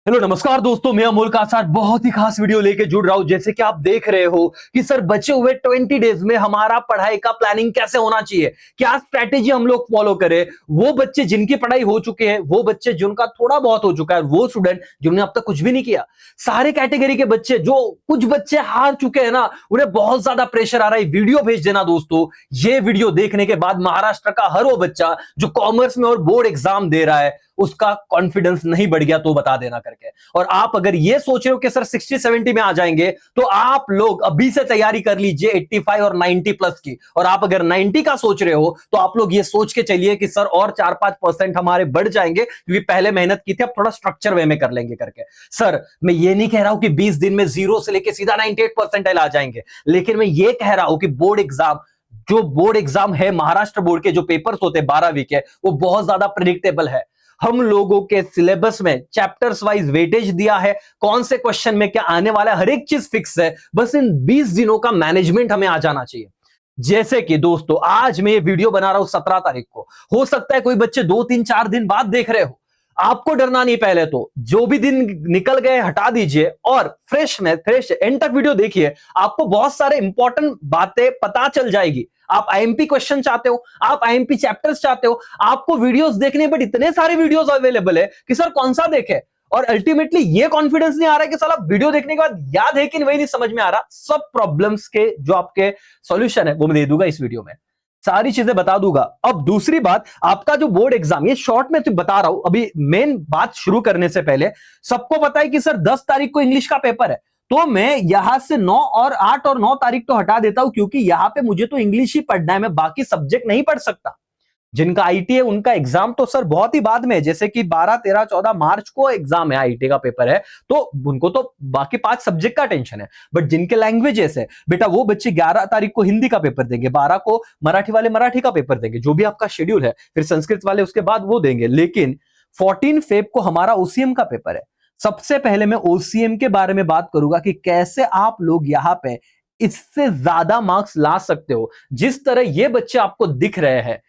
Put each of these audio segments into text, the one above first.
Hello नमस्कार दोस्तों, मैं अमोल कासार बहुत ही खास वीडियो लेके जुड़ रहा हूं। जैसे कि आप देख रहे हो कि सर बचे हुए 20 डेज में हमारा पढ़ाई का प्लानिंग कैसे होना चाहिए, क्या स्ट्रैटेजी हम लोग फॉलो करें। वो बच्चे जिनकी पढ़ाई हो चुके हैं, वो बच्चे जिनका थोड़ा बहुत हो चुका है, वो स्टूडेंट जिन्होंने अब तक कुछ भी नहीं किया, सारे कैटेगरी के बच्चे, जो कुछ बच्चे हार चुके हैं ना, उन्हें बहुत ज्यादा प्रेशर आ रहा है। वीडियो भेज देना दोस्तों। ये वीडियो देखने के बाद महाराष्ट्र का हर वो बच्चा जो कॉमर्स में और बोर्ड एग्जाम दे रहा है, उसका कॉन्फिडेंस नहीं बढ़ गया तो बता देना करके। और आप अगर ये सोच रहे हो कि सर 60-70 में आ जाएंगे, तो आप लोग अभी से तैयारी कर लीजिए 85 और 90 प्लस की। और आप अगर 90 का सोच रहे हो तो आप लोग ये सोच के चलिए कि सर और 4-5% हमारे बढ़ जाएंगे, क्योंकि पहले मेहनत की थी, अब थोड़ा स्ट्रक्चर वे में कर लेंगे करके। सर मैं ये नहीं कह रहा हूं कि 20 दिन में जीरो से लेके सीधा 98% आ जाएंगे, लेकिन मैं ये कह रहा हूं कि बोर्ड एग्जाम है, महाराष्ट्र बोर्ड के जो पेपर्स होते हैं 12 वीक के, वो बहुत ज्यादा प्रिडिक्टेबल है। हम लोगों के सिलेबस में चैप्टर्स वाइज वेटेज दिया है, कौन से क्वेश्चन में क्या आने वाला है, हर एक चीज फिक्स है। बस इन 20 दिनों का मैनेजमेंट हमें आ जाना चाहिए। जैसे कि दोस्तों, आज मैं ये वीडियो बना रहा हूं 17 तारीख को। हो सकता है कोई बच्चे 2-3-4 दिन बाद देख रहे हो। आपको डरना नहीं, पहले तो जो भी दिन निकल गए हटा दीजिए और फ्रेश एंड तक वीडियो देखिए। आपको बहुत सारे इंपॉर्टेंट बातें पता चल जाएगी। आप आईएमपी क्वेश्चन चाहते हो, आप आईएमपी चैप्टर्स चाहते हो, आपको वीडियोस देखने, बट इतने सारे वीडियोस अवेलेबल है कि सर कौन सा देखे। और अल्टीमेटली ये कॉन्फिडेंस नहीं आ रहा है कि साला वीडियो देखने के बाद याद है कि वही नहीं समझ में आ रहा। सब प्रॉब्लम्स के जो आपके सॉल्यूशन है वो मैं दे दूंगा इस वीडियो में, सारी चीजें बता दूंगा। अब दूसरी बात, आपका जो बोर्ड एग्जाम, ये शॉर्ट में तो बता रहा हूं, अभी मेन बात शुरू करने से पहले सबको पता है कि सर 10 तारीख को इंग्लिश का पेपर है, तो मैं यहां से 9 और 8 और 9 तारीख तो हटा देता हूं, क्योंकि यहां पे मुझे तो इंग्लिश ही पढ़ना है, मैं बाकी सब्जेक्ट नहीं पढ़ सकता। जिनका आईटी है उनका एग्जाम तो सर बहुत ही बाद में है, जैसे कि 12, 13, 14 मार्च को एग्जाम है, आईटी का पेपर है, तो उनको तो बाकी 5 सब्जेक्ट का टेंशन है। बट जिनके लैंग्वेजेस है बेटा, वो बच्चे 11 तारीख को हिंदी का पेपर देंगे, 12 को मराठी वाले मराठी का पेपर देंगे, जो भी आपका शेड्यूल है, फिर संस्कृत वाले उसके बाद वो देंगे। लेकिन 14 फेब को हमारा ओसीएम का पेपर है। सबसे पहले मैं ओसीएम के बारे में बात करूंगा कि कैसे आप लोग यहां पे इससे ज्यादा मार्क्स ला सकते हो। जिस तरह ये बच्चे आपको दिख रहे हैं,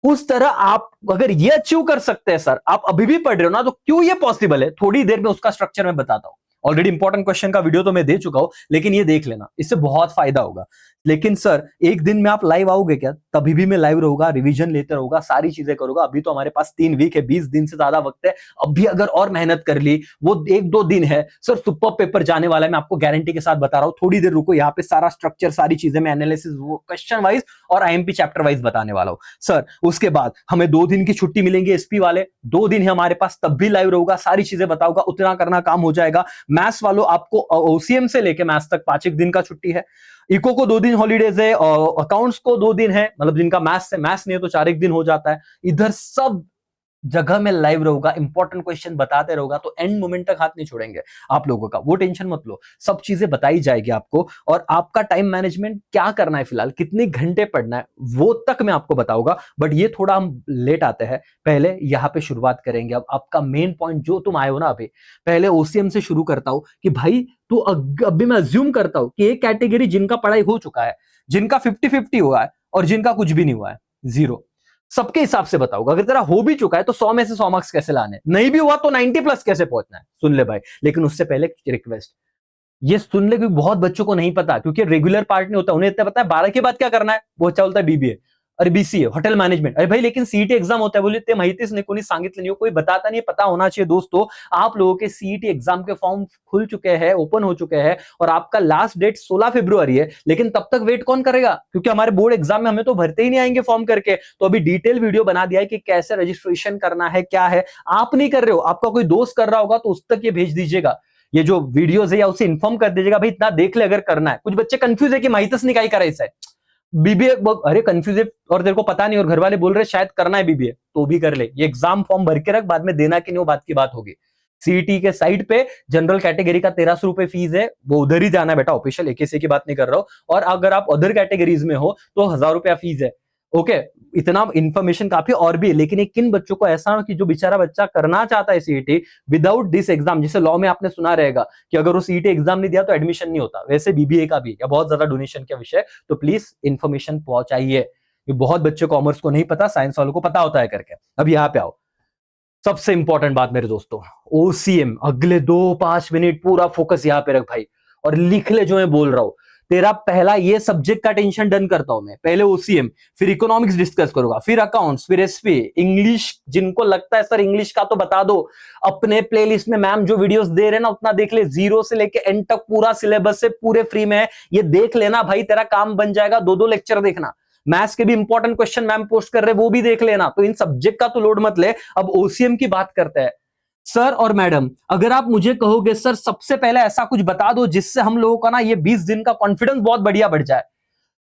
उस तरह आप अगर ये अचीव कर सकते हैं, सर आप अभी भी पढ़ रहे हो ना, तो क्यों ये पॉसिबल है, थोड़ी देर में उसका स्ट्रक्चर मैं बताता हूं। ऑलरेडी इंपॉर्टेंट क्वेश्चन का वीडियो तो मैं दे चुका हूं, लेकिन ये देख लेना, इससे बहुत फायदा होगा। लेकिन सर एक दिन में आप लाइव आओगे क्या? तभी भी मैं लाइव रहूंगा, रिवीजन लेते रहूंगा, सारी चीजें करूंगा। अभी तो हमारे पास 3 वीक है, 20 दिन से ज्यादा वक्त है। अभी अगर और मेहनत कर ली, वो 1-2 दिन है सर, सुपर पेपर जाने वाला है, मैं आपको गारंटी के साथ बता रहा हूं। थोड़ी देर रुको, यहाँ पे सारा स्ट्रक्चर, सारी चीजें मैं एनालिसिस, वो क्वेश्चन वाइज और आईएमपी चैप्टर वाइज बताने वाला हूं सर। उसके बाद हमें 2 दिन की छुट्टी मिलेंगे, एसपी वाले 2 दिन है हमारे पास, तब भी लाइव रहूंगा, सारी चीजें बताऊंगा, उतना करना काम हो जाएगा। मैथ्स वालों, आपको ओसीएम से लेके मैथ्स तक 5 एक दिन का छुट्टी है। इको को 2 दिन हॉलीडेज है, और अकाउंट्स को 2 दिन है, मतलब जिनका मैथ्स है, मैथ्स नहीं है तो 4 एक दिन हो जाता है। इधर सब जगह में लाइव रहूंगा, इंपॉर्टेंट क्वेश्चन बताते रहूंगा, तो एंड मोमेंट तक हाथ नहीं छोड़ेंगे आप लोगों का, वो टेंशन मत लो। सब चीजें बताई जाएगी आपको, और आपका टाइम मैनेजमेंट क्या करना है, फिलहाल कितने घंटे पढ़ना है, वो तक मैं आपको बताऊंगा। बट ये थोड़ा हम लेट आते हैं, पहले यहां पे शुरुआत करेंगे। अब आपका मेन पॉइंट जो तुम आए हो ना, अभी पहले ओसीएम से शुरू करता हूं कि भाई तू, अभी मैं अज्यूम करता हूं कि एक कैटेगरी जिनका पढ़ाई हो चुका है, जिनका 50-50 हुआ है, और जिनका कुछ भी नहीं हुआ है, जीरो, सबके हिसाब से बताऊंगा। अगर तेरा हो भी चुका है तो 100 में से 100 मार्क्स कैसे लाने, नहीं भी हुआ तो 90 प्लस कैसे पहुंचना है, सुन ले भाई। लेकिन उससे पहले रिक्वेस्ट, ये सुन ले, क्योंकि बहुत बच्चों को नहीं पता, क्योंकि रेगुलर पार्ट नहीं होता, उन्हें इतना पता है 12 के बाद क्या करना है, वो अच्छा बोलता है बीबीए, अरे बीसीए, होटल मैनेजमेंट। अरे भाई लेकिन सीईटी एग्जाम होता है, बोले ते माहितीच नाही, कोणी सांगितलं नाही, कोई बताता नहीं, पता होना चाहिए दोस्तों। आप लोगों के सीईटी एग्जाम के फॉर्म खुल चुके हैं, ओपन हो चुके हैं, और आपका लास्ट डेट 16 फरवरी है। लेकिन तब तक वेट कौन करेगा, क्योंकि हमारे बोर्ड एग्जाम में हमें तो भरते ही नहीं आएंगे फॉर्म करके। तो अभी डिटेल वीडियो बना दिया है कि कैसे रजिस्ट्रेशन करना है, क्या है। आप नहीं कर रहे हो, आपका कोई दोस्त कर रहा होगा तो उस तक ये भेज दीजिएगा, ये जो वीडियोस है, या उसे इन्फॉर्म कर दीजिएगा, भाई इतना देख ले अगर करना है। कुछ बच्चे कंफ्यूज है कि माहितच नहीं काय करायचं है, बीबीए, अरे कंफ्यूज है और तेरे को पता नहीं, और घर वाले बोल रहे शायद करना है बीबीए, तो भी कर ले। ये एग्जाम फॉर्म भर के रख, बाद में देना कि नहीं वो बात की बात होगी। सीईटी के साइट पे जनरल कैटेगरी का 1300 रुपए फीस है, वो उधर ही जाना है बेटा, ऑफिशियल एकेसी की बात नहीं कर रहा हूं। और अगर आप अदर कैटेगरीज में हो तो 1000 रुपया फीस है। ओके, इतना इंफॉर्मेशन काफी और भी है। लेकिन एक किन बच्चों को ऐसा कि जो बेचारा बच्चा करना चाहता है सीईटी विदाउट दिस एग्जाम, जिसे लॉ में आपने सुना रहेगा कि अगर वो सीईटी एग्जाम नहीं दिया तो एडमिशन नहीं होता, वैसे बीबीए का भी, या बहुत ज्यादा डोनेशन का विषय, तो प्लीज इंफॉर्मेशन पहुंचाइए। ये बहुत बच्चे कॉमर्स को नहीं पता, साइंस वालों को पता होता है करके। अब यहाँ पे आओ, सबसे इंपॉर्टेंट बात मेरे दोस्तों, ओसीएम, अगले 2-5 मिनट पूरा फोकस यहां पे रख भाई और लिख ले जो मैं बोल रहा हूं। तेरा पहला ये सब्जेक्ट का टेंशन डन करता हूं मैं, पहले ओसीएम, फिर इकोनॉमिक्स डिस्कस करूंगा, फिर अकाउंट्स, फिर एसपी, इंग्लिश। जिनको लगता है सर इंग्लिश का तो बता दो, अपने प्लेलिस्ट में मैम जो वीडियोस दे रहे हैं ना उतना देख ले, 0 से लेके एंड तक पूरा सिलेबस से पूरे फ्री में है, ये देख लेना भाई, तेरा काम बन जाएगा। 2-2 लेक्चर देखना, मैथ्स के भी इंपॉर्टेंट क्वेश्चन मैम पोस्ट कर रहे हैं वो भी देख लेना। तो इन सब्जेक्ट का तो लोड मत ले। अब ओसीएम की बात करते हैं। सर और मैडम, अगर आप मुझे कहोगे सर सबसे पहले ऐसा कुछ बता दो जिससे हम लोगों का ना ये 20 दिन का कॉन्फिडेंस बहुत बढ़िया बढ़ जाए।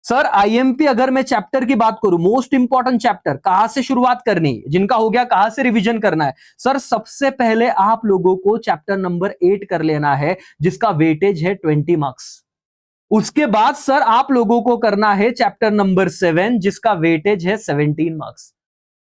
सर आईएमपी अगर मैं चैप्टर की बात करूं, मोस्ट इंपॉर्टेंट चैप्टर, कहां से शुरुआत करनी, जिनका हो गया कहां से रिवीजन करना है। सर सबसे पहले आप लोगों को चैप्टर नंबर 8 कर लेना है, जिसका वेटेज है 20 मार्क्स। उसके बाद सर आप लोगों को करना है चैप्टर नंबर 7, जिसका वेटेज है 17 मार्क्स।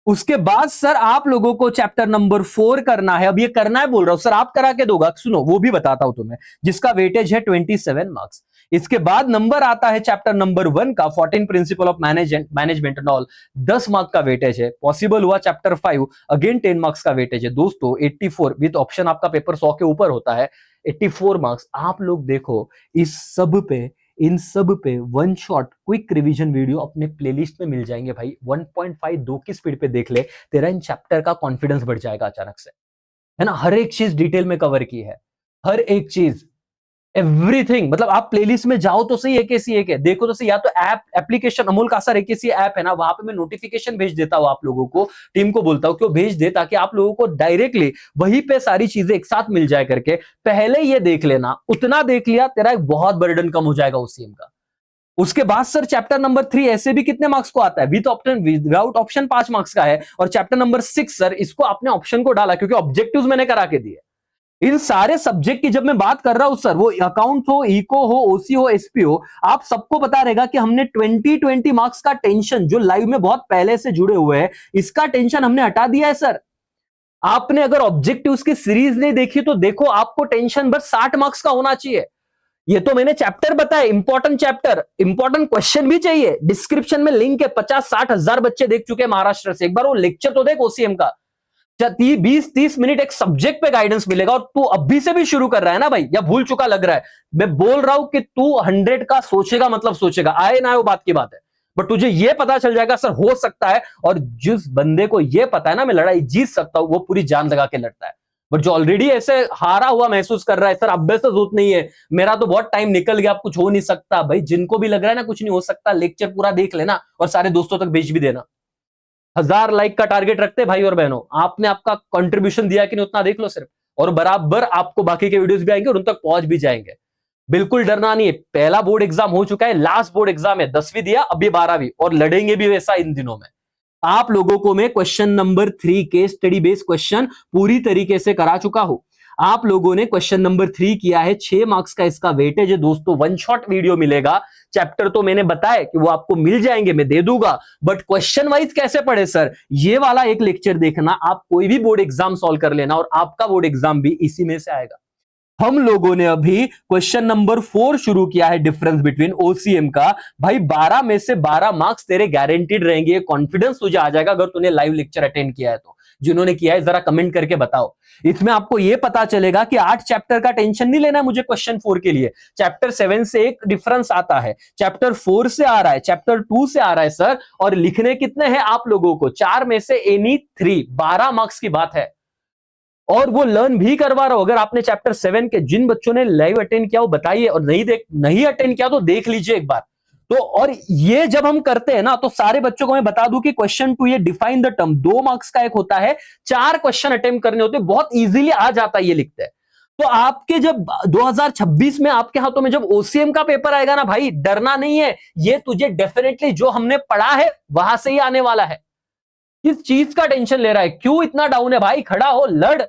उसके बाद सर आप लोगों को चैप्टर नंबर 4 करना है। अब ये करना है बोल रहा हूं सर, आप करा के दोगा, सुनो वो भी बताता हूं तुम्हें, जिसका वेटेज है 27 मार्क्स। इसके बाद नंबर आता है चैप्टर नंबर 1 का, 14 principle of management and all, 10 marks का वेटेज है। पॉसिबल हुआ चैप्टर 5, अगेन 10 मार्क्स का वेटेज है दोस्तों, 84 विद ऑप्शन, आपका पेपर 100 के ऊपर होता है, 84 मार्क्स। आप लोग देखो इन सब पे one shot quick revision video अपने प्लेलिस्ट में मिल जाएंगे भाई। 1.5 2 की स्पीड पे देख ले, तेरा इन चैप्टर का कॉन्फिडेंस बढ़ जाएगा अचानक से, है ना। हर एक चीज डिटेल में कवर की है, हर एक चीज, एवरीथिंग। मतलब आप प्लेलिस्ट में जाओ तो सही, एक ऐसी एक है, देखो तो सही, या तो ऐप एप्लीकेशन अमूल का सर एक ऐसी ऐप है ना, वहां पे मैं नोटिफिकेशन भेज देता हूं आप लोगों को, टीम को बोलता हूं कि वो भेज दे, ताकि आप लोगों को डायरेक्टली वहीं पे सारी चीजें एक साथ मिल जाए करके। पहले ये देख लेना, उतना देख लिया, तेरा एक बहुत बर्डन कम हो जाएगा ओसीएम का। उसके बाद सर चैप्टर नंबर 3 ऐसे भी कितने मार्क्स को आता है, with option without option 5 marks का है। और चैप्टर नंबर 6 सर, इसको आपने ऑप्शन को डाला क्योंकि ऑब्जेक्टिव्स मैंने करा के दिए। इन सारे सब्जेक्ट की जब मैं बात कर रहा हूं सर, वो अकाउंट हो, इको हो, ओसी हो, एसपी हो, आप सबको पता रहेगा कि हमने 20 मार्क्स का टेंशन, जो लाइव में बहुत पहले से जुड़े हुए हैं, इसका टेंशन हमने हटा दिया है सर। आपने अगर ऑब्जेक्टिव्स की सीरीज नहीं देखी तो देखो, आपको टेंशन बस 60 मार्क्स का होना चाहिए। ये तो मैंने चैप्टर बताया, इंपॉर्टेंट चैप्टर, इंपॉर्टेंट क्वेश्चन भी चाहिए। डिस्क्रिप्शन में लिंक है, 50-60 हजार बच्चे देख चुके हैं महाराष्ट्र से, एक बार वो लेक्चर तो देख ओसीएम का। 20-30 मिनट एक सब्जेक्ट पे गाइडेंस मिलेगा। और तू अभी से भी शुरू कर रहा है ना भाई, या भूल चुका लग रहा है, मैं बोल रहा हूं कि तू 100 का सोचेगा, मतलब सोचेगा, आए ना आए वो बात की बात है, बट तुझे ये पता चल जाएगा सर हो सकता है। और जिस बंदे को ये पता है ना मैं लड़ाई जीत सकता हूं, वो पूरी जान लगा के लड़ता है। बट जो ऑलरेडी ऐसे हारा हुआ महसूस कर रहा है, सर अभ्यास तो जरूरत नहीं है, मेरा तो बहुत टाइम निकल गया, अब कुछ हो नहीं सकता, भाई जिनको भी लग रहा है ना कुछ नहीं हो सकता, लेक्चर पूरा देख लेना और सारे दोस्तों तक भेज भी देना। 1000 लाइक का टारगेट रखते भाई और बहनों, आपने आपका कंट्रीब्यूशन दिया कि नहीं उतना देख लो सिर्फ, और बराबर आपको बाकी के वीडियोस भी आएंगे और उन तक पहुंच भी जाएंगे। बिल्कुल डरना नहीं है, पहला बोर्ड एग्जाम हो चुका है, लास्ट बोर्ड एग्जाम है, 10वीं दिया, अभी 12वीं, और लड़ेंगे भी वैसा इन दिनों में। आप लोगों को मैं question number 3 case study based question पूरी तरीके से करा चुका हूं। आप लोगों ने क्वेश्चन नंबर 3 किया है, 6 मार्क्स का इसका वेटेज है दोस्तों, वन शॉट वीडियो मिलेगा। चैप्टर तो मैंने बताया कि वो आपको मिल जाएंगे, मैं दे दूंगा, बट क्वेश्चन वाइज कैसे पढ़े सर, ये वाला एक लेक्चर देखना। आप कोई भी बोर्ड एग्जाम सॉल्व कर लेना और आपका बोर्ड एग्जाम भी इसी में से आएगा। हम लोगों ने अभी क्वेश्चन नंबर 4 शुरू किया है, डिफरेंस बिटवीन ओसीएम का। भाई 12 में से 12 मार्क्स तेरे गारंटीड रहेंगे, कॉन्फिडेंस तुझे आ जाएगा अगर तूने लाइव लेक्चर अटेंड किया है तो। जिन्होंने किया है जरा कमेंट करके बताओ। इसमें आपको यह पता चलेगा कि 8 चैप्टर का टेंशन नहीं लेना है मुझे क्वेश्चन 4 के लिए। चैप्टर 7 से एक डिफरेंस आता है, चैप्टर 4 से आ रहा है, चैप्टर 2 से आ रहा है सर। और लिखने कितने हैं आप लोगों को, 4 में से एनी 3, 12 मार्क्स की बात है। और वो लर्न भी करवा रहा हूं। अगर आपने चैप्टर 7 के जिन बच्चों ने लाइव अटेंड किया वो बताइए, और नहीं अटेंड किया तो देख लीजिए एक बार। तो और ये जब हम करते हैं ना तो सारे बच्चों को मैं बता दूं कि क्वेश्चन 2 ये डिफाइन द टर्म 2 मार्क्स का एक होता है, 4 क्वेश्चन अटेम्प्ट करने होते हैं, बहुत इजीली आ जाता है ये लिखते हैं। तो आपके जब 2026 में आपके हाथों में जब ओसीएम का पेपर आएगा ना भाई, डरना नहीं है, ये तुझे डेफिनेटली जो हमने पढ़ा है वहां से ही आने वाला है। किस चीज का टेंशन ले रहा है, क्यों इतना डाउन है भाई, खड़ा हो लड़।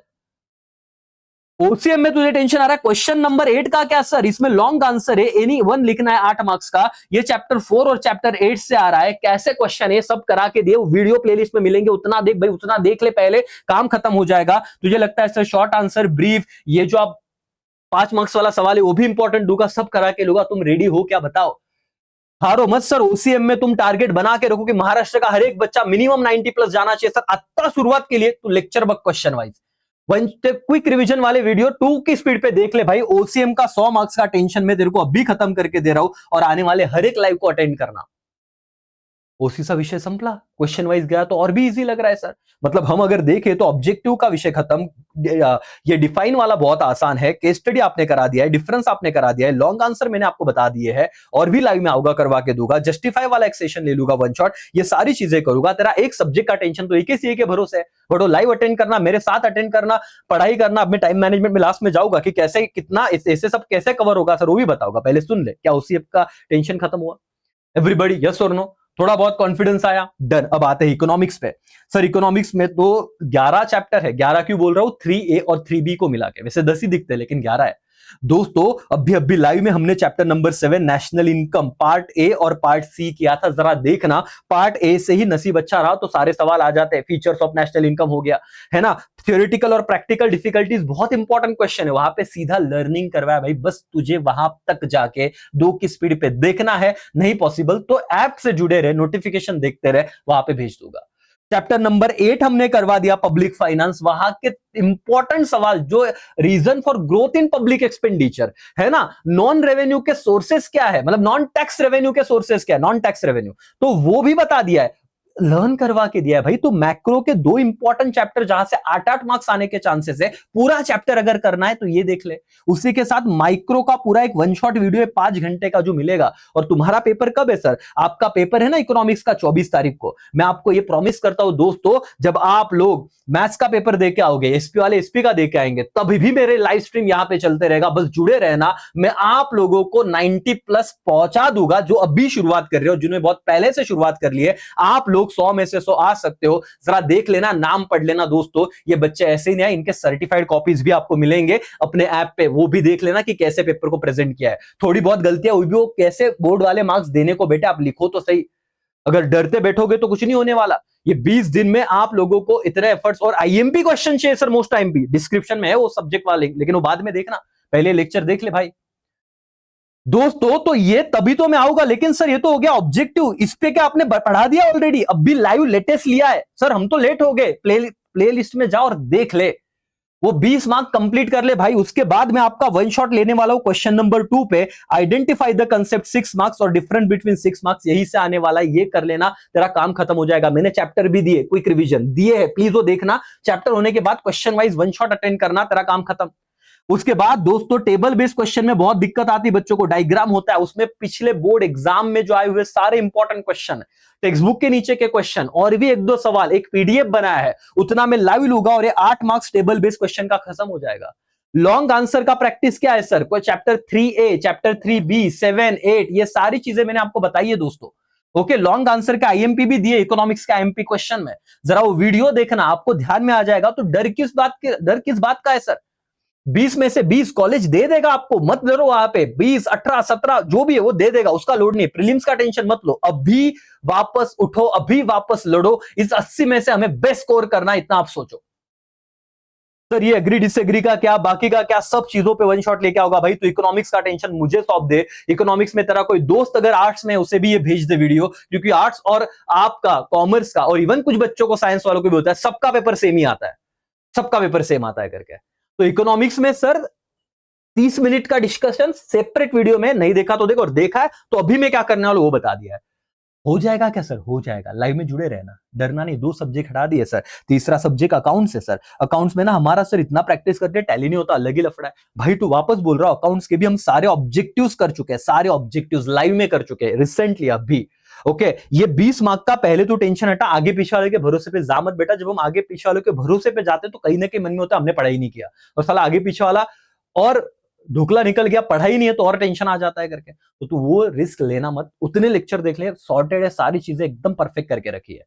ओसीएम में तुझे टेंशन आ रहा है, क्वेश्चन नंबर 8 का क्या सर, इसमें लॉन्ग आंसर है, एनी वन लिखना है 8 मार्क्स का। ये चैप्टर 4 और चैप्टर 8 से आ रहा है, कैसे क्वेश्चन है सब करा के दिए, वीडियो प्लेलिस्ट में मिलेंगे, उतना देख भाई, उतना देख ले, पहले काम खत्म हो जाएगा। तुझे लगता है सर शॉर्ट आंसर ब्रीफ, ये जो आप 5 मार्क्स वाला सवाल है वो भी इंपॉर्टेंट दूंगा, सब करा के लूंगा, तुम रेडी हो क्या बताओ। हारो मत सर, ओसीएम में तुम टारगेट बना के रखो कि महाराष्ट्र का हर एक बच्चा मिनिमम 90 प्लस जाना चाहिए सर। आता शुरुआत के लिए तू lecture book question wise one quick revision वाले वीडियो 2 की स्पीड पे देख ले भाई। ओसीएम का 100 मार्क्स का टेंशन में तेरे को अभी खत्म करके दे रहा हूं और आने वाले हर एक लाइव को अटेंड करना। ओसी सा विषय संपला, क्वेश्चन वाइज गया तो और भी इजी लग रहा है सर। मतलब हम अगर देखें तो ऑब्जेक्टिव का विषय खत्म, ये डिफाइन वाला बहुत आसान है, केस स्टडी आपने करा दिया है, डिफरेंस आपने करा दिया है, लॉन्ग आंसर मैंने आपको बता दिए है और भी लाइव में आऊंगा करवा के दूंगा, जस्टिफाई वाला एक सेशन ले लूंगा वन शॉट, ये सारी चीजें करूंगा। तेरा एक सब्जेक्ट का टेंशन तो एक ही सीए के भरोसे है, बट वो लाइव अटेंड करना, मेरे साथ अटेंड करना, पढ़ाई करना। अब मैं टाइम मैनेजमेंट में लास्ट में जाऊंगा कि कैसे कितना ऐसे सब कैसे कवर होगा सर, वो भी बताऊंगा। पहले सुन ले, क्या ओसीएफ का टेंशन खत्म हुआ एवरीबॉडी, यस और नो? थोड़ा बहुत कॉन्फिडेंस आया, डन। अब आते हैं इकोनॉमिक्स पे। सर इकोनॉमिक्स में तो 11 चैप्टर है, 11 क्यों बोल रहा हूं, 3A और 3B को मिला के, वैसे 10 ही दिखते हैं लेकिन 11 है दोस्तों। अभी लाइव में हमने chapter number 7 national income part A और पार्ट सी किया था, जरा देखना। पार्ट ए से ही नसीब अच्छा रहा तो सारे सवाल आ जाते हैं। फीचर्स ऑफ नेशनल इनकम हो गया है ना, थियोरेटिकल और प्रैक्टिकल डिफिकल्टीज बहुत इंपॉर्टेंट क्वेश्चन है, वहां पे सीधा लर्निंग करवाया भाई, बस तुझे वहां तक जाके 2 की स्पीड पे देखना है। नहीं पॉसिबल तो ऐप से जुड़े रहे, नोटिफिकेशन देखते रहे, वहां पे भेज दूंगा। चैप्टर नंबर 8 हमने करवा दिया पब्लिक फाइनेंस, वहां के इंपॉर्टेंट सवाल जो reason for growth in public expenditure है ना, नॉन रेवेन्यू के सोर्सेस क्या है, मतलब नॉन टैक्स रेवेन्यू के सोर्सेस क्या है, नॉन टैक्स रेवेन्यू, तो वो भी बता दिया है, लर्न करवा के दिया है भाई। तो मैक्रो के 2 इंपॉर्टेंट चैप्टर जहां से 8-8 मार्क्स आने के चांसेस है, पूरा चैप्टर अगर करना है तो ये देख ले। उसी के साथ माइक्रो का पूरा एक वन शॉट वीडियो है 5 घंटे का जो मिलेगा। और तुम्हारा पेपर कब है सर? आपका पेपर है ना इकोनॉमिक्स का 24 तारीख को। मैं आपको ये प्रॉमिस करता हूं दोस्तों, जब आप लोग मैथ्स का पेपर देके आओगे, एसपी वाले एसपी का देके आएंगे, तभी भी मेरे लाइव स्ट्रीम यहां पे चलते रहेगा, बस जुड़े रहना। मैं आप लोगों को 90 प्लस पहुंचा दूंगा, जो अभी शुरुआत कर रहे हो, जिन्होंने बहुत पहले से शुरुआत कर ली है। आप लोग 100 में से 100 आ सकते हो, जरा देख लेना, नाम पढ़ लेना दोस्तों। ये बच्चे ऐसे ही नहीं है, इनके सर्टिफाइड कॉपीज भी आपको मिलेंगे अपने ऐप पे, वो भी देख लेना कि कैसे पेपर को प्रेजेंट किया है। थोड़ी बहुत गलतियां हुई भी हो, कैसे बोर्ड वाले मार्क्स देने को बेटे आप लिखो तो सही। अगर डरते बैठोगे तो कुछ नहीं होने वाला। ये 20 दिन में आप लोगों को इतने एफर्ट्स, और आईएमपी क्वेश्चन चाहिए सर, मोस्ट आईएमपी डिस्क्रिप्शन में है वो सब्जेक्ट वाले, लेकिन वो बाद में देखना, पहले लेक्चर देख ले भाई दोस्तों। तो ये तभी तो मैं आऊंगा, लेकिन सर ये तो हो गया ऑब्जेक्टिव, इस पे क्या आपने पढ़ा दिया ऑलरेडी? अब भी लाइव लेटेस्ट लिया है सर, हम तो लेट हो गए। प्ले लिस्ट में जाओ और देख ले, वो 20 मार्क कंप्लीट कर ले भाई। उसके बाद मैं आपका वन शॉट लेने वाला हूं क्वेश्चन नंबर 2 पे, आइडेंटिफाई द कंसेप्ट 6 मार्क्स और डिफरेंस बिटवीन 6 मार्क्स, यही से आने वाला है, ये कर लेना, तेरा काम खत्म हो जाएगा। मैंने चैप्टर भी दिए, क्विक रिवीजन दिए है, प्लीज वो देखना। चैप्टर होने के बाद question wise one shot attend करना, तेरा काम खत्म। उसके बाद दोस्तों टेबल बेस्ड क्वेश्चन में बहुत दिक्कत आती है बच्चों को, डायग्राम होता है उसमें, पिछले बोर्ड एग्जाम में जो आए हुए सारे इंपॉर्टेंट क्वेश्चन, टेक्स्ट बुक के नीचे के क्वेश्चन और भी 1-2 सवाल, एक पीडीएफ बनाया है, उतना मैं लाइव लूंगा और ये 8 मार्क्स टेबल बेस्ड क्वेश्चन का खत्म हो जाएगा। लॉन्ग आंसर का प्रैक्टिस क्या है सर? कोई चैप्टर 3A, चैप्टर 3B, 7, 8, ये सारी चीजें मैंने आपको बताई है दोस्तों। ओके, लॉन्ग आंसर का आईएमपी भी दिए इकोनॉमिक्स का एमपी क्वेश्चन में, जरा वो वीडियो देखना, आपको ध्यान में आ जाएगा। तो डर किस बात का है सर? 20 में से 20 कॉलेज दे देगा आपको, मत डरो। वहां पे 20, 18, 17 जो भी है वो दे देगा, उसका लोड नहीं। प्रीलिम्स का टेंशन मत लो, अभी वापस उठो, अभी वापस लड़ो। इस 80 में से हमें बेस्ट स्कोर करना, इतना आप सोचो। सर ये एग्री डिसएग्री का क्या, बाकी का क्या, सब चीजों पे वन शॉट लेके आओगा भाई। तो इकोनॉमिक्स का टेंशन मुझे सौंप दे। इकोनॉमिक्स में तेरा कोई दोस्त अगर आर्ट्स में, उसे भी ये भेज दे वीडियो, क्योंकि आर्ट्स और आपका कॉमर्स का, और इवन कुछ बच्चों को साइंस वालों को भी होता है, सबका पेपर सेम ही आता है, सबका पेपर सेम आता है करके। तो इकोनॉमिक्स में सर 30 मिनट का डिस्कशन सेपरेट वीडियो में, नहीं देखा तो देखो, और देखा है तो अभी मैं क्या करने वाला वो बता दिया है। हो जाएगा क्या सर? हो जाएगा, लाइव में जुड़े रहना, डरना नहीं। 2 सब्जेक्ट हटा दिए सर, तीसरा सब्जेक्ट अकाउंट्स है सर। अकाउंट्स में ना हमारा सर इतना प्रैक्टिस करते हैं, टैली नहीं होता, अलग ही लफड़ा है भाई। तू वापस बोल रहा हूं, अकाउंट्स के भी हम सारे ऑब्जेक्टिव्स कर चुके हैं, सारे ऑब्जेक्टिव्स लाइव में कर चुके हैं रिसेंटली अभी। ओके, ये 20 मार्क का पहले तो टेंशन हटा, आगे पीछे वाले के भरोसे पे जा मत बेटा। जब हम आगे पीछे वालों के भरोसे पे जाते तो कहीं ना कहीं मन में होता हमने पढ़ाई नहीं किया, और साला आगे पीछे वाला और ढुकला निकल गया, पढ़ाई नहीं है, तो और टेंशन आ जाता है करके। तो तू वो रिस्क लेना मत, उतने लेक्चर देख ले, सॉर्टेड है, सारी चीजें एकदम परफेक्ट करके रखी है।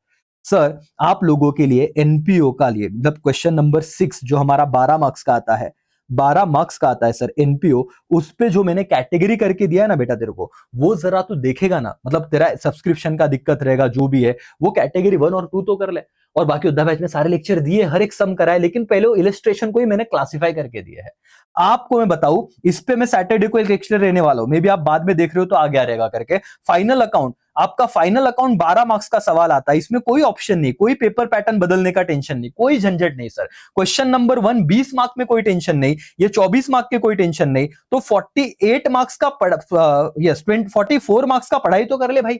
सर आप लोगों के लिए एनपीओ का लिए, मतलब क्वेश्चन नंबर 6 जो हमारा 12 मार्क्स का आता है, 12 मार्क्स का आता है सर एनपीओ, उस पे जो मैंने कैटेगरी करके दिया है ना बेटा तेरे को, वो जरा तू देखेगा ना, मतलब तेरा सब्सक्रिप्शन का दिक्कत रहेगा जो भी है, वो कैटेगरी 1 और 2 तो कर ले। और बाकी उद्धा बैच में सारे लेक्चर दिए, हर एक सम कराए, लेकिन पहले वो इलस्ट्रेशन को ही मैंने क्लासिफाई करके दिया है। आपको मैं बताऊं, इस पे मैं सैटरडे को एक लेक्चर रहने वाला हूं, मे बी आप बाद में देख रहे हो तो आ गया रहेगा करके। फाइनल अकाउंट, आपका फाइनल अकाउंट 12 मार्क्स का सवाल आता है, इसमें कोई ऑप्शन नहीं, कोई पेपर पैटर्न बदलने का टेंशन नहीं, कोई झंझट नहीं सर। क्वेश्चन नंबर 1 20 मार्क में कोई टेंशन नहीं, ये 24 मार्क के कोई टेंशन नहीं, तो 48 मार्क्स का 44 मार्क्स का पढ़ाई तो कर ले भाई।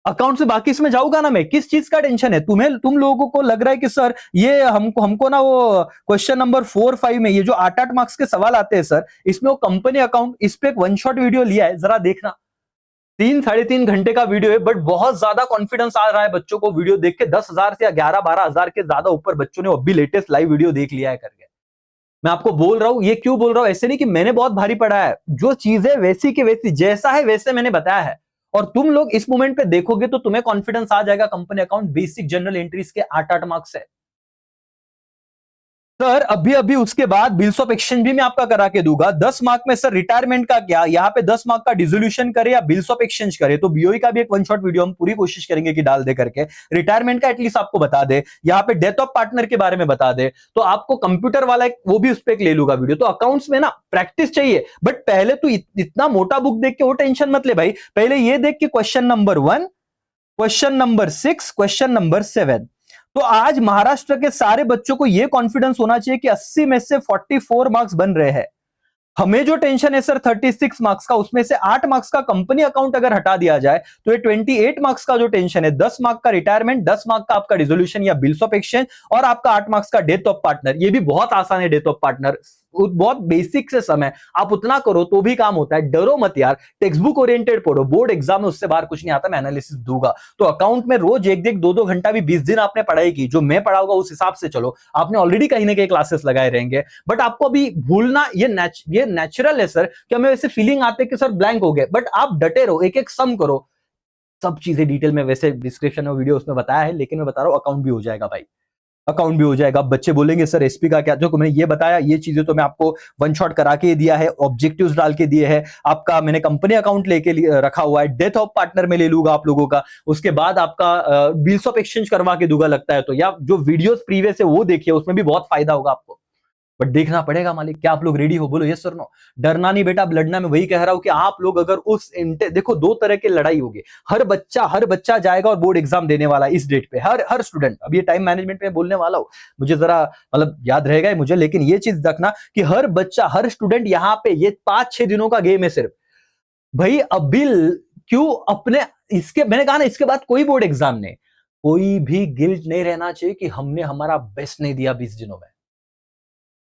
अकाउंट से बाकी इसमें जाऊंगा ना मैं, किस चीज का टेंशन है तुम्हें? तुम लोगों को लग रहा है कि सर ये हमको ना वो क्वेश्चन नंबर 4-5 में ये जो 8-8 मार्क्स के सवाल आते हैं सर, इसमें वो कंपनी अकाउंट, इस पे एक वन शॉट वीडियो लिया है, जरा देखना। 3-3.5 घंटे का वीडियो है, बट बहुत ज्यादा कॉन्फिडेंस आ रहा है बच्चों को वीडियो देख के। 10,000 से या 11-12 हजार के ज्यादा ऊपर बच्चों ने अभी लेटेस्ट लाइव वीडियो देख लिया है करके। मैं आपको बोल रहा हूं, ये क्यों बोल रहा हूं, ऐसे नहीं कि मैंने बहुत भारी पढ़ा है, जो चीजें वैसी की वैसी, जैसा है वैसे मैंने बताया है। और तुम लोग इस मोमेंट पे देखोगे तो तुम्हें कॉन्फिडेंस आ जाएगा, company account basic general entries के 8-8 मार्क्स है सर। अभी अभी उसके बाद बिल्स ऑफ एक्सचेंज भी मैं आपका करा के दूंगा। 10 मार्क में सर रिटायरमेंट का क्या, यहाँ पे 10 मार्क का डिसोल्यूशन करे या बिल्स ऑफ एक्सचेंज करे, तो बीओई का भी एक वन शॉट वीडियो हम पूरी कोशिश करेंगे कि डाल दे करके। रिटायरमेंट का एटलीस्ट आपको बता दे, यहाँ पे डेथ ऑफ पार्टनर के बारे में बता दे, तो आपको कंप्यूटर वाला एक वो भी उस पर ले लूंगा वीडियो। तो अकाउंट्स में ना प्रैक्टिस चाहिए, बट पहले तो इतना मोटा बुक देख के वो टेंशन मत ले भाई। पहले ये देख के question number 1, question number 6, question number 7। तो आज महाराष्ट्र के सारे बच्चों को यह कॉन्फिडेंस होना चाहिए कि 80 में से 44 मार्क्स बन रहे हैं। हमें जो टेंशन है सर 36 मार्क्स का, उसमें से 8 मार्क्स का कंपनी अकाउंट अगर हटा दिया जाए तो ये 28 मार्क्स का जो टेंशन है, 10 मार्क का रिटायरमेंट, 10 मार्क का आपका रिजोल्यूशन या बिल्स ऑफ एक्सचेंज, और आपका 8 मार्क्स का डेथ ऑफ पार्टनर। ये भी बहुत आसान है, डेथ ऑफ पार्टनर बहुत बेसिक से समय, आप उतना करो तो भी काम होता है। डरो मत यार, टेक्स्ट बुक ओरिएंटेड पढ़ो, बोर्ड एग्जाम में उससे बाहर कुछ नहीं आता, मैं एनालिसिस दूंगा। तो अकाउंट में रोज 1-2 घंटा भी 20 दिन आपने पढ़ाई की, जो मैं पढ़ाऊंगा उस हिसाब से चलो। आपने ऑलरेडी कहीं ना कहीं क्लासेस लगाए रहेंगे, बट आपको अभी भूलना ये नेचुरल है सर, कि हमें वैसे फीलिंग आते कि सर ब्लैंक हो गए, बट आप डटे रहो, एक एक सम करो। सब चीजें डिटेल में वैसे डिस्क्रिप्शन में वीडियो उसमें बताया है, लेकिन मैं बता रहा हूं अकाउंट भी हो जाएगा भाई, अकाउंट भी हो जाएगा। बच्चे बोलेंगे सर एसपी का क्या, जो मैंने ये बताया, ये चीजें तो मैं आपको वन शॉट करा के दिया है, ऑब्जेक्टिव्स डाल के दिए हैं। आपका मैंने कंपनी अकाउंट लेके रखा हुआ है, डेथ ऑफ पार्टनर में ले लूंगा आप लोगों का, उसके बाद आपका बिल्स ऑफ एक्सचेंज करवा के दूंगा लगता है तो, या जो वीडियोस प्रीवियस है वो देखिए, उसमें भी बहुत फायदा होगा आपको। बट देखना पड़ेगा मालिक, क्या आप लोग रेडी हो? बोलो यस सर नो। डरना नहीं बेटा, अब लड़ना। मैं वही कह रहा हूं कि आप लोग अगर देखो 2 तरह की लड़ाई होगी। हर बच्चा जाएगा और बोर्ड एग्जाम देने वाला है इस डेट पे, हर स्टूडेंट। अब ये टाइम मैनेजमेंट में बोलने वाला हूं, मुझे जरा मतलब याद रहेगा मुझे, लेकिन ये चीज रखना कि हर बच्चा, हर स्टूडेंट यहाँ पे, ये 5-6 दिनों का गेम है सिर्फ भाई। अभी क्यों अपने, इसके मैंने कहा ना, इसके बाद कोई बोर्ड एग्जाम नहीं, कोई भी गिल्ट नहीं रहना चाहिए कि हमने हमारा बेस्ट नहीं दिया 20 दिनों में।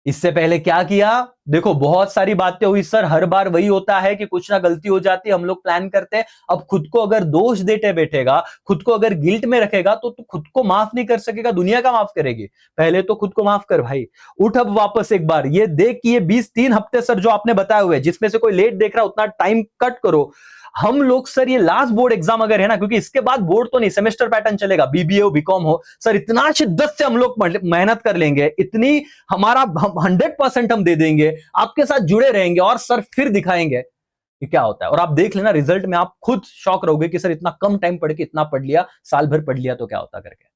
इससे पहले क्या किया, देखो बहुत सारी बातें हुई सर, हर बार वही होता है कि कुछ ना गलती हो जाती है, हम लोग प्लान करते हैं। अब खुद को अगर दोष देते बैठेगा, खुद को अगर गिल्ट में रखेगा, तो तू खुद को माफ नहीं कर सकेगा, दुनिया का माफ करेगी। पहले तो खुद को माफ कर भाई, उठ अब वापस एक बार। ये देख कि ये 23 हफ्ते सर जो आपने बताए हुए, जिसमें से कोई लेट देख रहा, उतना टाइम कट करो। हम लोग सर ये लास्ट बोर्ड एग्जाम अगर है ना, क्योंकि इसके बाद बोर्ड तो नहीं, सेमेस्टर पैटर्न चलेगा, बीबीए हो बीकॉम हो सर, इतना शिद्दत से हम लोग मेहनत कर लेंगे, इतनी हमारा 100% हम दे देंगे, आपके साथ जुड़े रहेंगे, और सर फिर दिखाएंगे कि क्या होता है। और आप देख लेना रिजल्ट में, आप खुद शॉक रहोगे कि सर इतना कम टाइम पढ़ के इतना पढ़ लिया, साल भर पढ़ लिया तो क्या होता करके।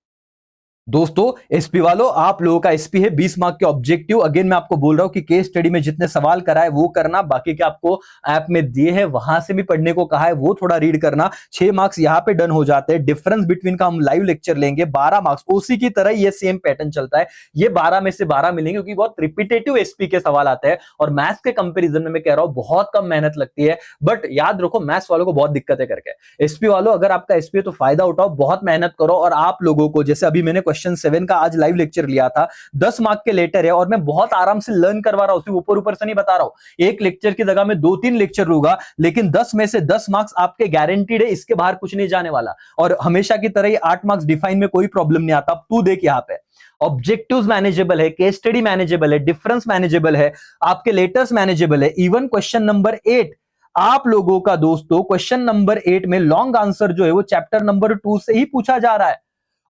दोस्तों एसपी वालों, आप लोगों का एसपी है 20 मार्क के ऑब्जेक्टिव। अगेन मैं आपको बोल रहा हूं कि केस स्टडी में जितने सवाल कराए वो करना, बाकी के आपको ऐप में दिए हैं वहां से भी पढ़ने को कहा है, वो थोड़ा रीड करना। 6 मार्क्स यहां पे डन हो जाते हैं। डिफरेंस बिटवीन का हम लाइव लेक्चर लेंगे, 12 मार्क्स ओसी की तरह, ये सेम पैटर्न चलता है। ये 12 में से 12 मिलेंगे, क्योंकि बहुत रिपीटेटिव एसपी के सवाल आते हैं, और मैथ्स के कंपेरिजन में मैं कह रहा हूं बहुत कम मेहनत लगती है। बट याद रखो, मैथ्स वालों को बहुत दिक्कत है करके। एसपी वालों, अगर आपका एसपी है तो फायदा उठाओ, बहुत मेहनत करो। और आप लोगों को, जैसे अभी मैंने क्वेश्चन 7 का आज लाइव लेक्चर लिया था, 10 मार्क के लेटर है, और मैं बहुत आराम से लर्न करवा रहा हूं, सिर्फ ऊपर ऊपर से नहीं बता रहा हूं। एक लेक्चर की जगह में 2-3 लेक्चर लूंगा, लेकिन 10 में से 10 मार्क्स आपके गारंटीड है, इसके बाहर कुछ नहीं जाने वाला। और हमेशा की तरह 8 मार्क्स डिफाइन में कोई प्रॉब्लम नहीं आता। तू देख यहाँ पे ऑब्जेक्टिव्स मैनेजेबल है, केस स्टडी मैनेजेबल है, डिफरेंस मैनेजेबल है, आपके लेटर्स मैनेजेबल है। इवन क्वेश्चन नंबर 8 आप लोगों का दोस्तों, क्वेश्चन नंबर 8 में लॉन्ग आंसर जो है वो चैप्टर नंबर 2 से ही पूछा जा रहा है।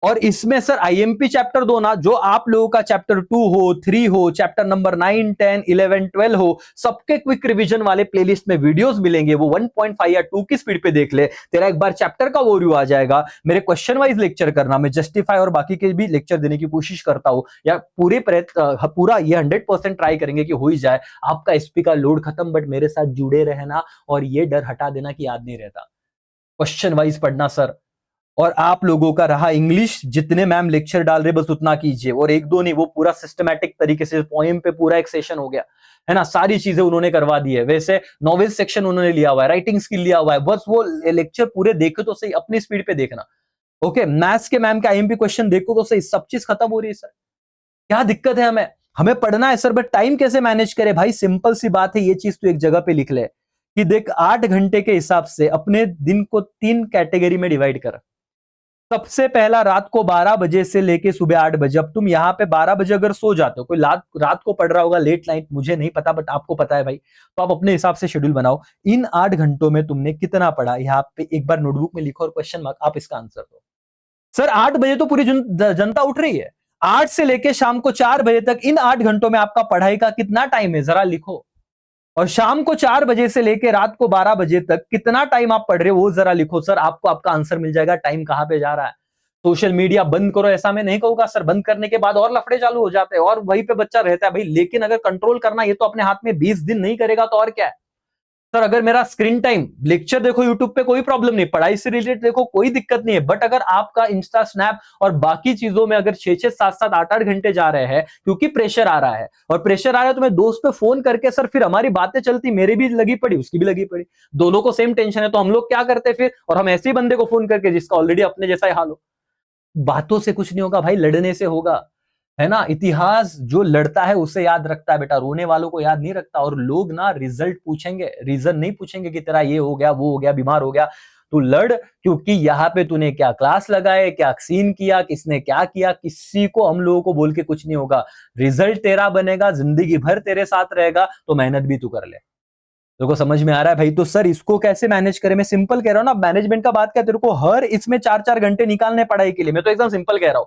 और इसमें सर आईएमपी चैप्टर दो ना, जो आप लोगों का चैप्टर 2 हो, 3 हो, चैप्टर नंबर 9, 10, 11, 12 हो, सबके क्विक रिवीजन वाले प्लेलिस्ट में वीडियोस मिलेंगे। वो 1.5 या 2 की स्पीड पे देख ले, तेरा एक बार चैप्टर का ओवरव्यू आ जाएगा। मेरे क्वेश्चन वाइज लेक्चर करना, मैं जस्टिफाई और बाकी के भी लेक्चर देने की कोशिश करता हूं, या पूरा ये 100% ट्राई करेंगे कि हो ही जाए। आपका एसपी का लोड खत्म, बट मेरे साथ जुड़े रहना और ये डर हटा देना कि याद नहीं रहता। क्वेश्चन वाइज पढ़ना सर। और आप लोगों का रहा इंग्लिश, जितने मैम लेक्चर डाल रहे बस उतना कीजिए, और एक दो नहीं, वो पूरा सिस्टमैटिक तरीके से पोएम पे पूरा एक सेशन हो गया है ना, सारी चीजें उन्होंने करवा दी है। वैसे नॉवेल सेक्शन उन्होंने लिया हुआ है, राइटिंग स्किल लिया हुआ है, बस वो लेक्चर पूरे देखो तो सही, अपनी स्पीड पे देखना। ओके, मैथ्स के मैम का आईएमपी क्वेश्चन देखो तो सही, सब चीज खत्म हो रही है सर। क्या दिक्कत है हमें? हमें पढ़ना है सर, बट टाइम कैसे मैनेज करे भाई? सिंपल सी बात है, ये चीज तू एक जगह पे लिख ले कि देख 8 घंटे के हिसाब से अपने दिन को 3 कैटेगरी में डिवाइड कर। सबसे पहला रात को 12 बजे से लेके सुबह 8 बजे। अब तुम यहाँ पे 12 बजे अगर सो जाते हो, कोई रात को पढ़ रहा होगा लेट नाइट, मुझे नहीं पता बट आपको पता है भाई, तो आप अपने हिसाब से शेड्यूल बनाओ। इन 8 घंटों में तुमने कितना पढ़ा, यहाँ पे एक बार नोटबुक में लिखो और क्वेश्चन मार्क, आप इसका आंसर दो। सर 8 बजे तो पूरी जनता उठ रही है, 8 से लेके शाम को 4 बजे तक, इन 8 घंटों में आपका पढ़ाई का कितना टाइम है जरा लिखो। और शाम को 4 बजे से लेके रात को 12 बजे तक कितना टाइम आप पढ़ रहे हो वो जरा लिखो सर, आपको आपका आंसर मिल जाएगा, टाइम कहां पे जा रहा है। सोशल मीडिया बंद करो ऐसा मैं नहीं कहूंगा सर, बंद करने के बाद और लफड़े चालू हो जाते हैं और वहीं पे बच्चा रहता है भाई, लेकिन अगर कंट्रोल करना ये तो अपने हाथ में, 20 दिन नहीं करेगा तो और क्या है सर। अगर मेरा स्क्रीन टाइम, लेक्चर देखो यूट्यूब पे कोई प्रॉब्लम नहीं, पढ़ाई से रिलेटेड देखो कोई दिक्कत नहीं है, बट अगर आपका इंस्टा स्नैप और बाकी चीजों में अगर 6-6, 7-7, 8-8 घंटे जा रहे हैं क्योंकि प्रेशर आ रहा है, और प्रेशर आ रहा है तो मैं दोस्त पे फोन करके सर फिर हमारी बातें चलती, मेरी भी लगी पड़ी उसकी भी लगी पड़ी, दोनों को सेम टेंशन है, तो हम लोग क्या करते फिर, और हम ऐसे ही बंदे को फोन करके जिसका ऑलरेडी अपने जैसा ही हाल हो। बातों से कुछ नहीं होगा भाई, लड़ने से होगा, है ना। इतिहास जो लड़ता है उसे याद रखता है बेटा, रोने वालों को याद नहीं रखता। और लोग ना रिजल्ट पूछेंगे, रीजन नहीं पूछेंगे कि तेरा ये हो गया, वो हो गया, बीमार हो गया। तू लड़, क्योंकि यहाँ पे तूने क्या क्लास लगाए, क्या सीन किया, किसने क्या किया, किसी को हम लोगों को बोल के कुछ नहीं होगा। रिजल्ट तेरा बनेगा, जिंदगी भर तेरे साथ रहेगा, तो मेहनत भी तू कर ले। तेरे को समझ में आ रहा है भाई? तो सर इसको कैसे मैनेज करें, मैं सिंपल कह रहा हूं ना, मैनेजमेंट का बात क्या, तेरे को हर इसमें 4-4 घंटे निकालने पढ़ाई के लिए, मैं तो एकदम सिंपल कह रहा हूं।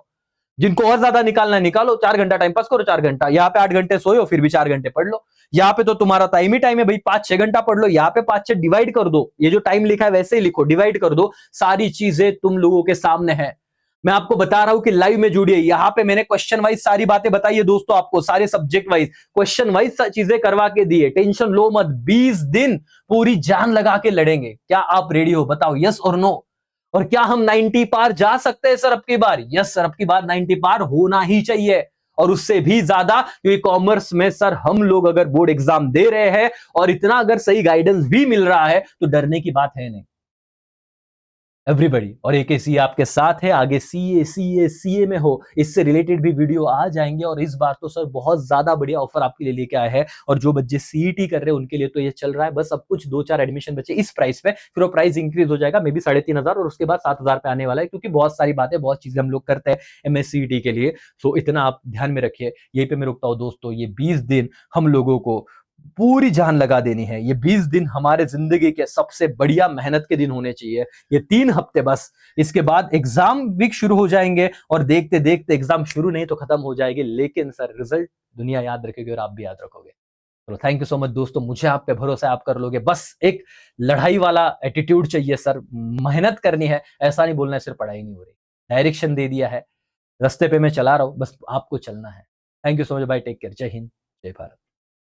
जिनको और ज्यादा निकालना है निकालो, 4 घंटा टाइम पास करो, 4 घंटा यहाँ पे 8 घंटे सोयो, फिर भी 4 घंटे पढ़ लो। यहाँ पे तो तुम्हारा टाइम ही टाइम है भाई, 5-6 घंटा पढ़ लो, यहाँ पे 5-6 डिवाइड कर दो, ये जो टाइम लिखा है वैसे ही लिखो, डिवाइड कर दो, सारी चीजें तुम लोगों के सामने है। मैं आपको बता रहा हूं कि लाइव में जुड़िए, यहाँ पे मैंने क्वेश्चन वाइज सारी बातें बताई है दोस्तों, आपको सारे सब्जेक्ट वाइज क्वेश्चन वाइज चीजें करवा के दी है, टेंशन लो मत। 20 दिन पूरी जान लगा के लड़ेंगे, क्या आप रेडी हो? बताओ यस और नो। और क्या हम 90 पार जा सकते हैं सर अब की बार? यस सर, अब की बार 90 पार होना ही चाहिए, और उससे भी ज्यादा, क्योंकि कॉमर्स में सर हम लोग अगर बोर्ड एग्जाम दे रहे हैं और इतना अगर सही गाइडेंस भी मिल रहा है तो डरने की बात है नहीं। एवरीबॉडी, और AKC आपके साथ है, आगे CA में हो, इससे रिलेटेड भी वीडियो आ जाएंगे। और इस बार तो सर बहुत ज्यादा बढ़िया ऑफर आपके लिए लेके आए हैं, और जो बच्चे CET कर रहे हैं उनके लिए तो ये चल रहा है, बस अब कुछ 2-4 एडमिशन बचे इस प्राइस पे, फिर वो प्राइस इंक्रीज हो जाएगा, मे बी 3,500 और उसके बाद 7,000 पे आने वाला है, क्योंकि बहुत सारी बातें, बहुत चीजें हम लोग करते हैं MSCET के लिए। सो इतना आप ध्यान में रखिए। यहीं पे मैं रुकता हूं दोस्तों, ये 20 दिन हम लोगों को पूरी जान लगा देनी है, ये 20 दिन हमारे जिंदगी के सबसे बढ़िया मेहनत के दिन होने चाहिए, ये 3 हफ्ते बस। इसके बाद एग्जाम वीक शुरू हो जाएंगे, और देखते देखते एग्जाम शुरू नहीं तो खत्म हो जाएगी, लेकिन सर रिजल्ट दुनिया याद रखेगी और आप भी याद रखोगे। तो थैंक यू सो मच दोस्तों, मुझे आप पे भरोसा है, आप कर लोगे। बस एक लड़ाई वाला एटीट्यूड चाहिए सर, मेहनत करनी है, ऐसा नहीं बोलना है सिर्फ पढ़ाई नहीं हो रही। डायरेक्शन दे दिया है, रास्ते पे मैं चला रहा हूं, बस आपको चलना है। थैंक यू सो मच भाई, टेक केयर, जय हिंद, जय भारत।